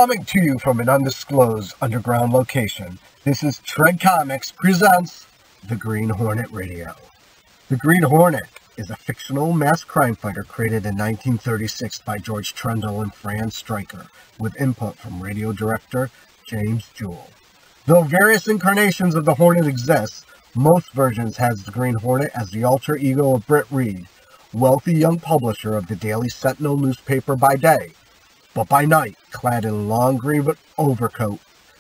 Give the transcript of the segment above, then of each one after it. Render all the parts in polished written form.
Coming to you from an undisclosed underground location, this is Trend Comics presents the Green Hornet Radio. The Green Hornet is a fictional mass crime fighter created in 1936 by George Trendle and Fran Striker, with input from radio director James Jewell. Though various incarnations of the Hornet exist, most versions has the Green Hornet as the alter ego of Britt Reid, wealthy young publisher of the Daily Sentinel newspaper by day. But by night, clad in long green overcoat,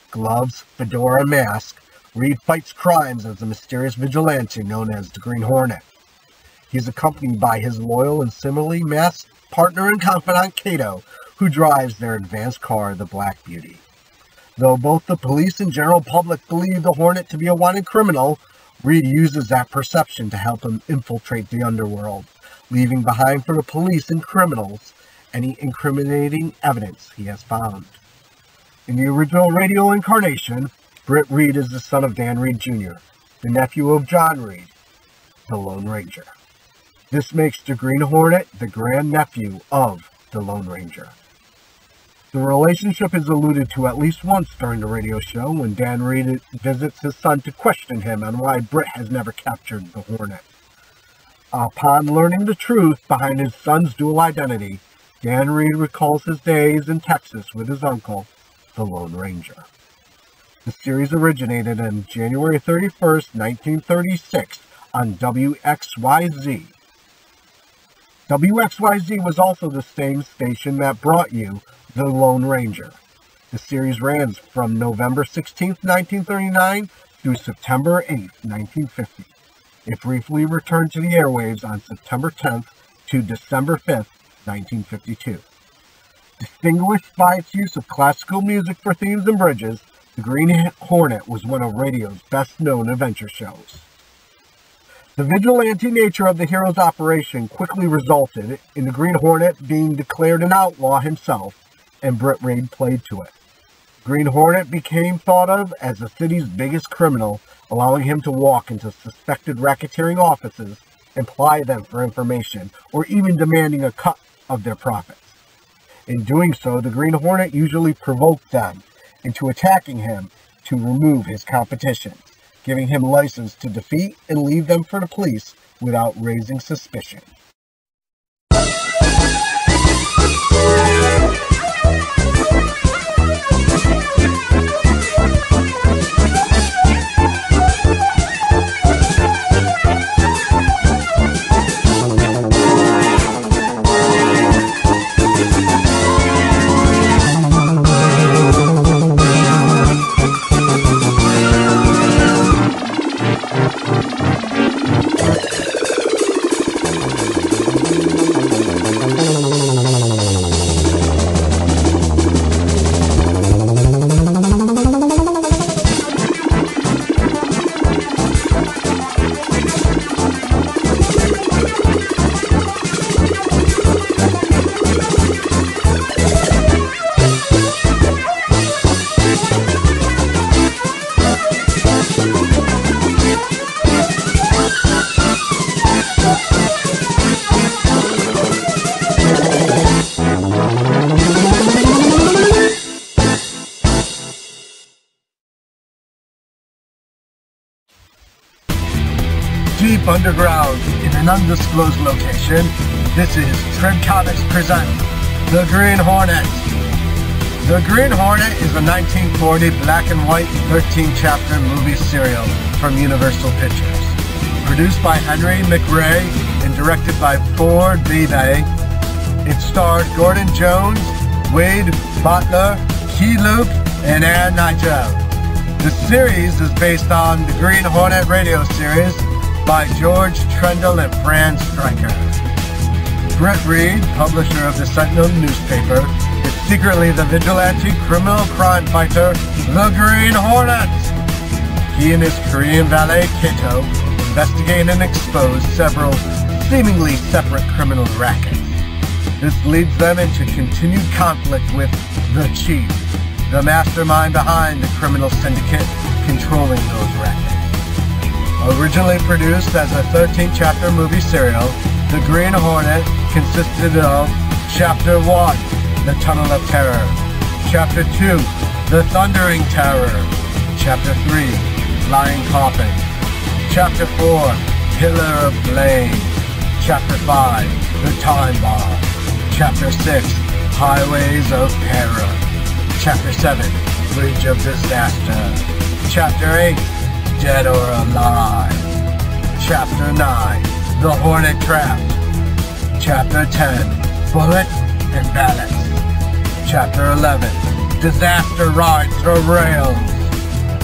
gloves, fedora, and mask, Reid fights crimes as the mysterious vigilante known as the Green Hornet. He is accompanied by his loyal and similarly masked partner and confidant Kato, who drives their advanced car, the Black Beauty. Though both the police and general public believe the Hornet to be a wanted criminal, Reid uses that perception to help him infiltrate the underworld, leaving behind for the police and criminals any incriminating evidence he has found. In the original radio incarnation, Britt Reid is the son of Dan Reid Jr., the nephew of John Reid, the Lone Ranger. This makes the Green Hornet the grandnephew of the Lone Ranger. The relationship is alluded to at least once during the radio show when Dan Reid visits his son to question him on why Britt has never captured the Hornet. Upon learning the truth behind his son's dual identity, Dan Reid recalls his days in Texas with his uncle, the Lone Ranger. The series originated on January 31st, 1936 on WXYZ. WXYZ was also the same station that brought you the Lone Ranger. The series ran from November 16th, 1939 through September 8th, 1950. It briefly returned to the airwaves on September 10th to December 5th, 1952. Distinguished by its use of classical music for themes and bridges, the Green Hornet was one of radio's best-known adventure shows. The vigilante nature of the hero's operation quickly resulted in the Green Hornet being declared an outlaw himself, and Britt Reid played to it. Green Hornet became thought of as the city's biggest criminal, allowing him to walk into suspected racketeering offices and ply them for information, or even demanding a cut of their profits. In doing so, the Green Hornet usually provoked them into attacking him to remove his competition, giving him license to defeat and leave them for the police without raising suspicion. Deep underground in an undisclosed location, this is Trend Comics present The Green Hornet. The Green Hornet is a 1940 black and white 13-chapter movie serial from Universal Pictures. Produced by Henry McRae and directed by Ford Vevay, it starred Gordon Jones, Wade Butler, Key Luke, and Ann Nigel. The series is based on the Green Hornet radio series by George Trendle and Fran Striker. Britt Reid, publisher of the Sentinel newspaper, is secretly the vigilante criminal crime fighter, the Green Hornet. He and his Korean valet, Kato, investigate and expose several seemingly separate criminal rackets. This leads them into continued conflict with the Chief, the mastermind behind the criminal syndicate controlling those rackets. Originally produced as a 13-chapter movie serial, The Green Hornet consisted of Chapter 1, The Tunnel of Terror, Chapter 2, The Thundering Terror. Chapter 3, Flying Coffin. Chapter 4, Pillar of Blade. Chapter 5, The Time Bomb. Chapter 6, Highways of Terror. Chapter 7, Bridge of Disaster. Chapter 8, Dead or Alive. Chapter 9, The Hornet Trap. Chapter 10, Bullet and Balance. Chapter 11, Disaster Rides for Rails.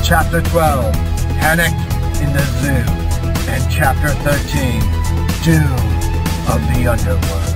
Chapter 12, Panic in the Zoo. And Chapter 13, Doom of the Underworld.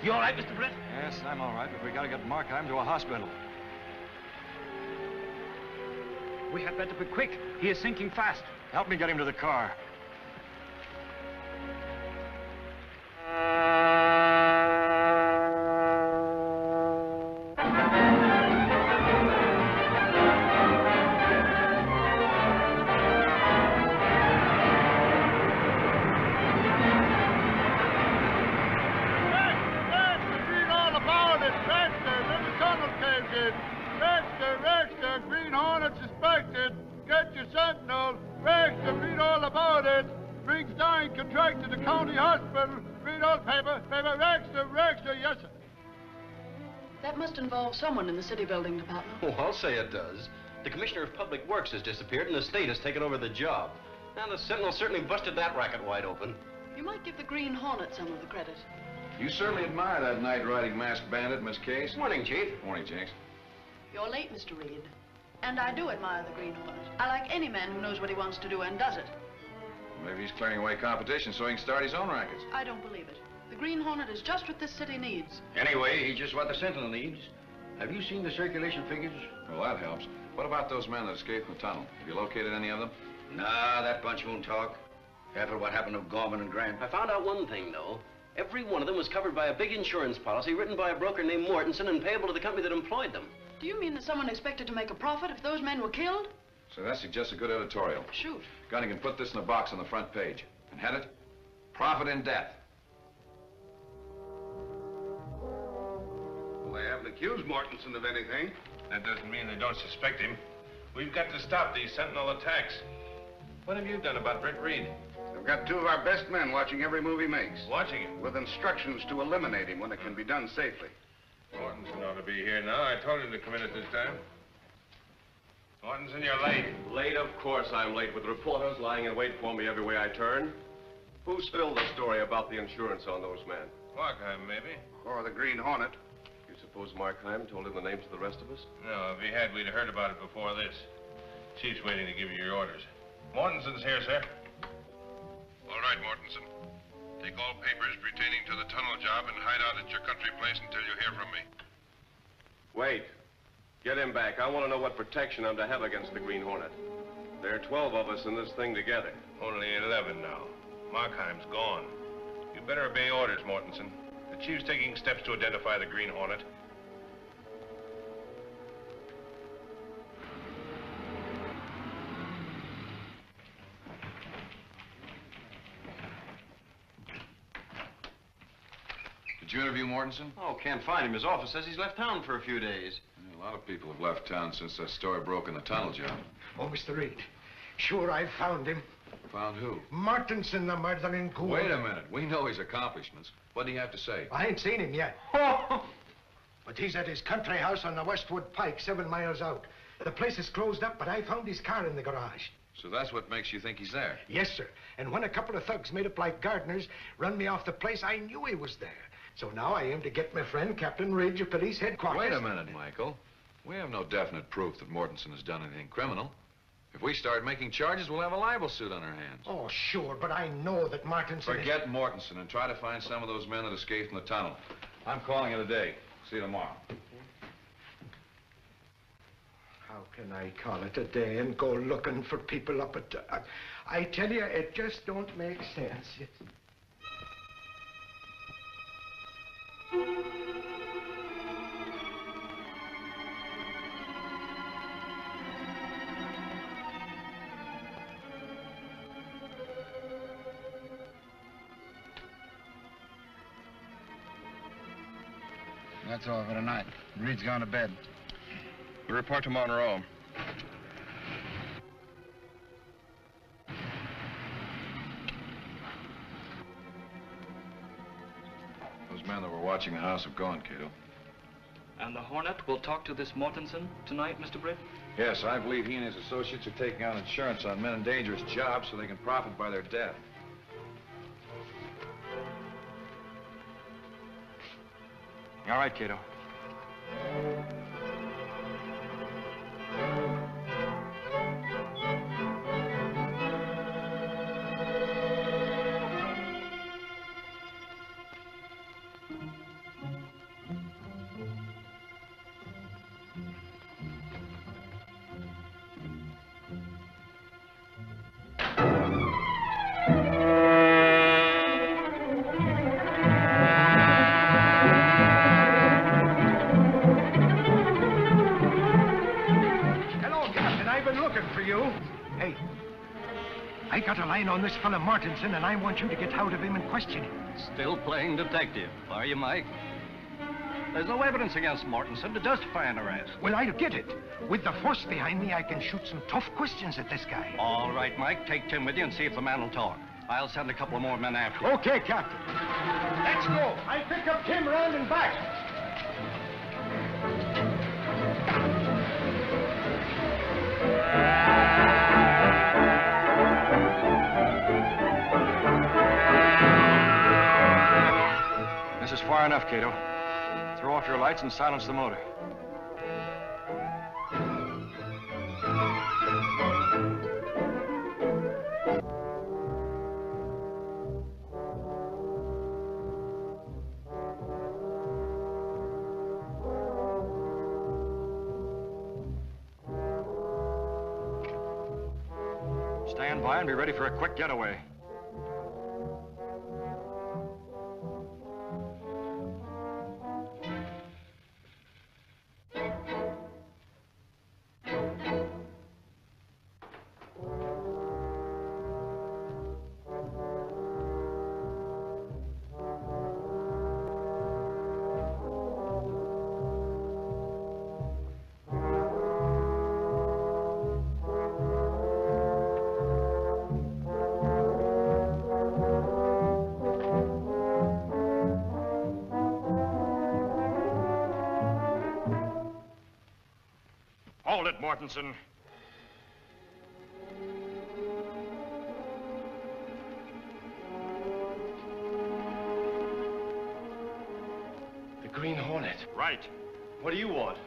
You all right, Mr. Britt? Yes, I'm all right, but we gotta get Markheim to a hospital. We had better be quick. He is sinking fast. Help me get him to the car. Green Hornet suspected. Get your Sentinel. Rexter, read all about it. Brings dying contract to the county hospital. Read all paper. Rexter, yes, sir. That must involve someone in the city building department. Oh, I'll say it does. The Commissioner of Public Works has disappeared and the state has taken over the job. And the Sentinel certainly busted that racket wide open. You might give the Green Hornet some of the credit. You certainly admire that night-riding masked bandit, Miss Case. Morning, Chief. Morning, Jinx. You're late, Mr. Reid. And I do admire the Green Hornet. I like any man who knows what he wants to do and does it. Maybe he's clearing away competition so he can start his own rackets. I don't believe it. The Green Hornet is just what this city needs. Anyway, he's just what the Sentinel needs. Have you seen the circulation figures? Well, that helps. What about those men that escaped from the tunnel? Have you located any of them? Nah, that bunch won't talk. Careful what happened to Gorman and Grant. I found out one thing, though. Every one of them was covered by a big insurance policy written by a broker named Mortensen and payable to the company that employed them. Do you mean that someone expected to make a profit if those men were killed? So that suggests a good editorial. Shoot. Gunning can put this in a box on the front page. And head it, Profit in Death. Well, they haven't accused Mortensen of anything. That doesn't mean they don't suspect him. We've got to stop these Sentinel attacks. What have you done about Britt Reid? They've got 2 of our best men watching every move he makes. Watching him? With instructions to eliminate him when it can be done safely. Mortensen ought to be here now. I told him to come in at this time. Mortensen, you're late. Late? Of course I'm late, with reporters lying in wait for me every way I turn. Who spilled the story about the insurance on those men? Markheim, maybe. Or the Green Hornet. You suppose Markheim told him the names of the rest of us? No, if he had, we'd have heard about it before this. Chief's waiting to give you your orders. Mortensen's here, sir. All right, Mortensen. Take all papers pertaining to the tunnel job and hide out at your country place until you hear from me. Wait. Get him back. I want to know what protection I'm to have against the Green Hornet. There are 12 of us in this thing together. Only 11 now. Markheim's gone. You better obey orders, Mortensen. The chief's taking steps to identify the Green Hornet. Did you interview Mortensen? Oh, can't find him. His office says he's left town for a few days. Yeah, a lot of people have left town since that story broke in the tunnel job. Oh, Mr. Reid. Sure, I found him. Found who? Mortensen, the murdering ghoul. Wait a minute. We know his accomplishments. What do you have to say? I ain't seen him yet. But he's at his country house on the Westwood Pike, 7 miles out. The place is closed up, but I found his car in the garage. So that's what makes you think he's there? Yes, sir. And when a couple of thugs made up like gardeners run me off the place, I knew he was there. So now I aim to get my friend, Captain Ridge of Police Headquarters. Wait a minute, Michael. We have no definite proof that Mortensen has done anything criminal. If we start making charges, we'll have a libel suit on our hands. Oh, sure, but I know that Mortensen Forget Mortensen and try to find some of those men that escaped from the tunnel. I'm calling it a day. See you tomorrow. How can I call it a day and go looking for people up at... I tell you, it just don't make sense. That's all for tonight. Reed's gone to bed. We'll report to Monroe. Those men that were watching the house have gone, Kato. And the Hornet will talk to this Mortensen tonight, Mr. Britt? Yes, I believe he and his associates are taking out insurance on men in dangerous jobs so they can profit by their death. All right, Kato. On this fella Mortensen, and I want you to get out of him and question him. Still playing detective, are you, Mike? There's no evidence against Mortensen to justify an arrest. Well, I'll get it. With the force behind me, I can shoot some tough questions at this guy. All right, Mike. Take Tim with you and see if the man will talk. I'll send a couple more men after you. Okay, Captain. Let's go. I'll pick up Tim round and back. This is far enough, Kato. Throw off your lights and silence the motor. Stand by and be ready for a quick getaway. Hold it, Mortensen. The Green Hornet. Right. What do you want?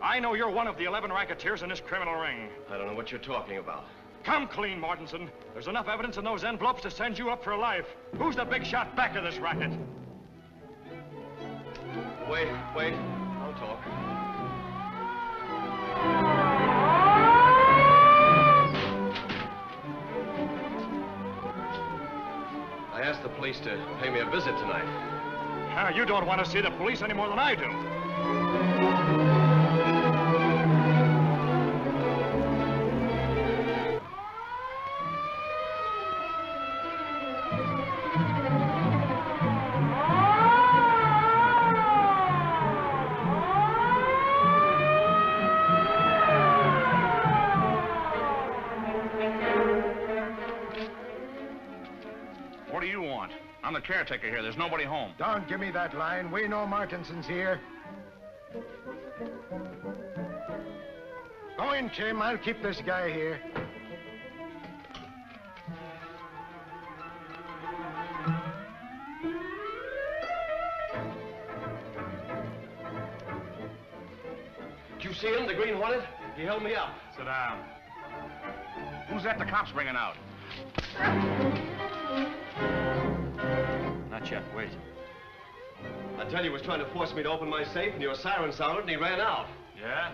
I know you're one of the 11 racketeers in this criminal ring. I don't know what you're talking about. Come clean, Mortensen. There's enough evidence in those envelopes to send you up for life. Who's the big shot back of this racket? Wait. I'll talk. I asked the police to pay me a visit tonight. You don't want to see the police any more than I do. What do you want? I'm the caretaker here. There's nobody home. Don't give me that line. We know Martinson's here. Go in, Tim. I'll keep this guy here. Did you see him, the Green Hornet? He held me up. Sit down. Who's that the cops bringing out? Not yet. Wait. I tell you, he was trying to force me to open my safe, and your siren sounded, and he ran out. Yeah?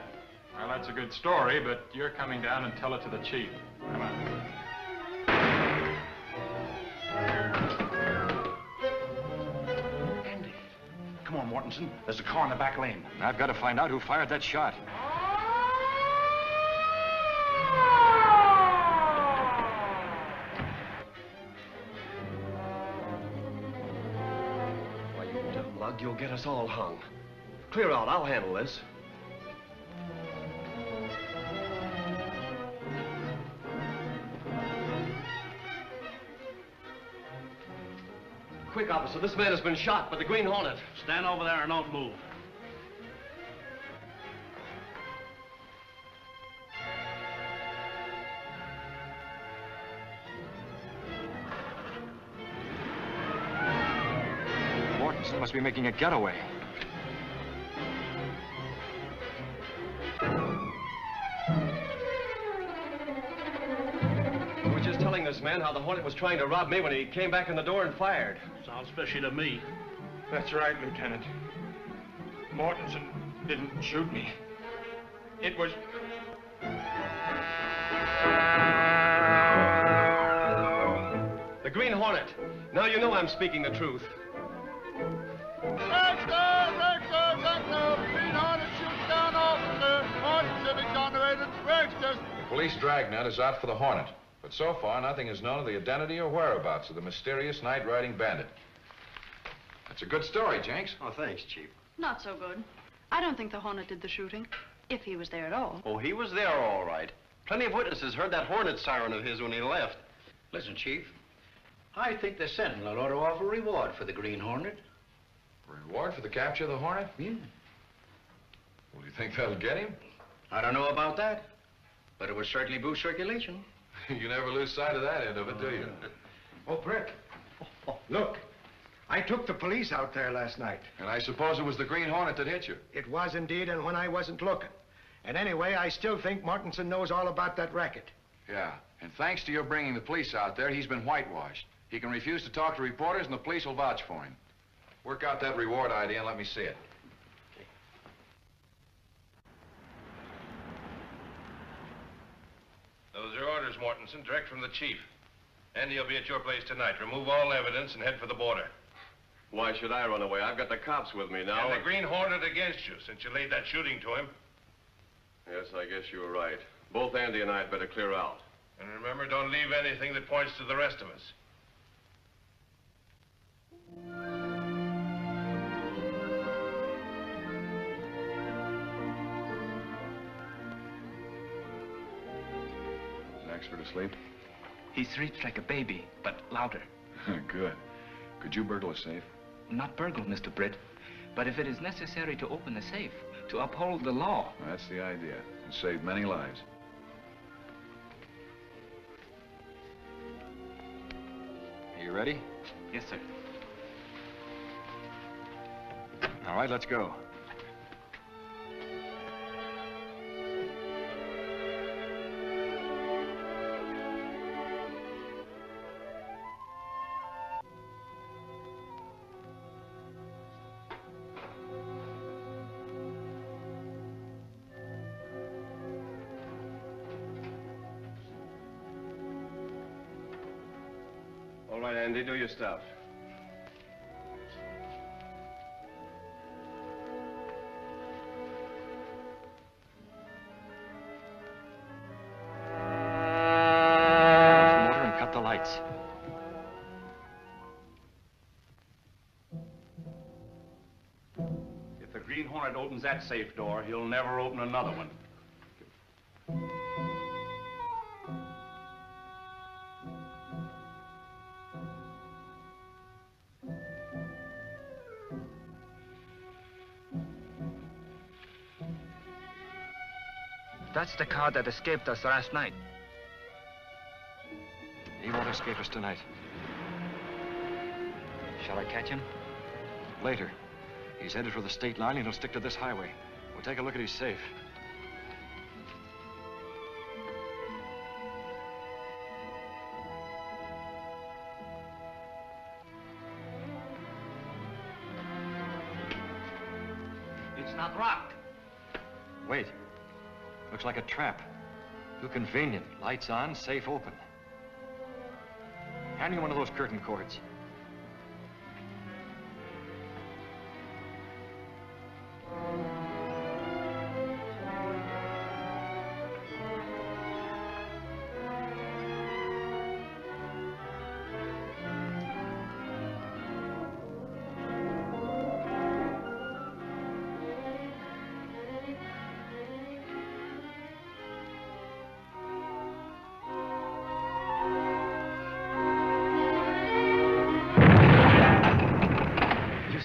Well, that's a good story, but you're coming down and tell it to the chief. Come on. Andy. Come on, Mortensen. There's a car in the back lane. I've got to find out who fired that shot. Why, you dumb lug, you'll get us all hung. Clear out. I'll handle this. Quick, officer. This man has been shot by the Green Hornet. Stand over there and don't move. Mortensen must be making a getaway. I was just telling this man how the Hornet was trying to rob me when he came back in the door and fired. Sounds fishy to me. That's right, Lieutenant. Mortensen didn't shoot me. It was... The Green Hornet. Now you know I'm speaking the truth. Sentinel! Green Hornet shoots down officer. Mortensen exonerated. Register. The police dragnet is out for the Hornet. But so far, nothing is known of the identity or whereabouts of the mysterious night-riding bandit. That's a good story, Jenks. Oh, thanks, Chief. Not so good. I don't think the Hornet did the shooting, if he was there at all. Oh, he was there all right. Plenty of witnesses heard that Hornet siren of his when he left. Listen, Chief. I think the Sentinel ought to offer a reward for the Green Hornet. Reward for the capture of the Hornet? Yeah. Well, do you think that'll get him? I don't know about that, but it would certainly boost circulation. You never lose sight of that end of it, do you? Oh, Britt. Look. I took the police out there last night. And I suppose it was the Green Hornet that hit you? It was indeed, and when I wasn't looking. And anyway, I still think Mortensen knows all about that racket. Yeah, and thanks to your bringing the police out there, he's been whitewashed. He can refuse to talk to reporters, and the police will vouch for him. Work out that reward idea and let me see it. Those are orders, Mortensen, direct from the chief. Andy will be at your place tonight. Remove all evidence and head for the border. Why should I run away? I've got the cops with me now. And the Green Hornet against you, since you laid that shooting to him. Yes, I guess you were right. Both Andy and I had better clear out. And remember, don't leave anything that points to the rest of us. Is Axford asleep? He sleeps like a baby, but louder. Good. Could you burgle a safe? Not burgle, Mr. Britt. But if it is necessary to open the safe, To uphold the law. That's the idea, and save many lives. Are you ready? Yes, sir. All right, let's go. All right, Andy, do your stuff. Motor and cut the lights. If the Green Hornet opens that safe door, he'll never open another one. That's the car that escaped us last night. He won't escape us tonight. Shall I catch him? Later. He's headed for the state line and he'll stick to this highway. We'll take a look at his safe. It's not locked. Wait. Looks like a trap. Too convenient. Lights on, safe open. Hand me one of those curtain cords.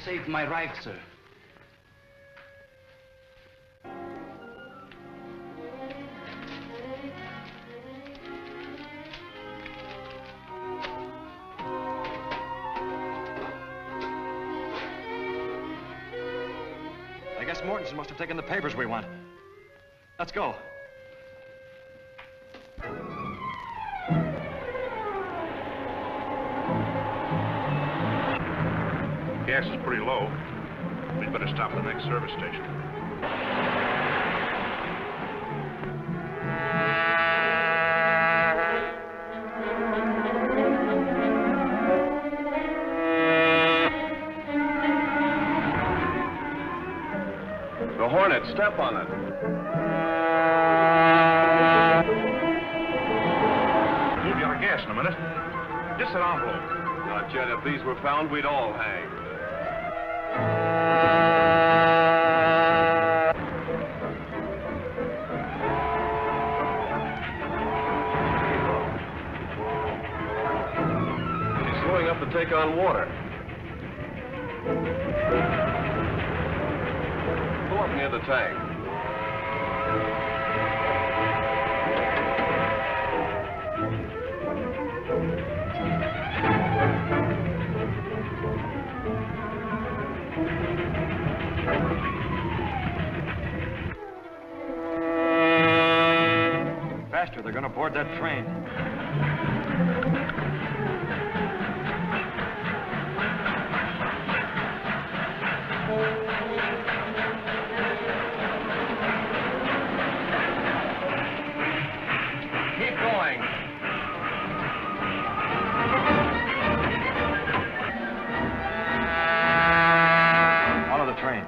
Saved my life, sir. I guess Mortensen must have taken the papers we want. Let's go. Gas is pretty low. We'd better stop at the next service station. The Hornet, step on it. We'll be out of gas in a minute. Just an envelope. Now, Jed, if these were found, we'd all hang. He's slowing up to take on water. Go up near the tank. Faster, they're gonna board that train. Keep going. Follow the train.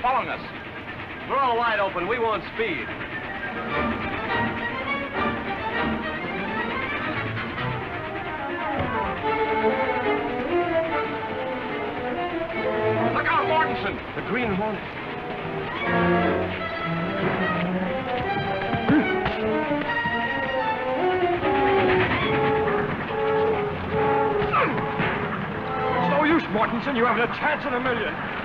Following us. We're all wide open. We want speed. The Green Hornet. It's no use, Mortensen. You haven't a chance in a million.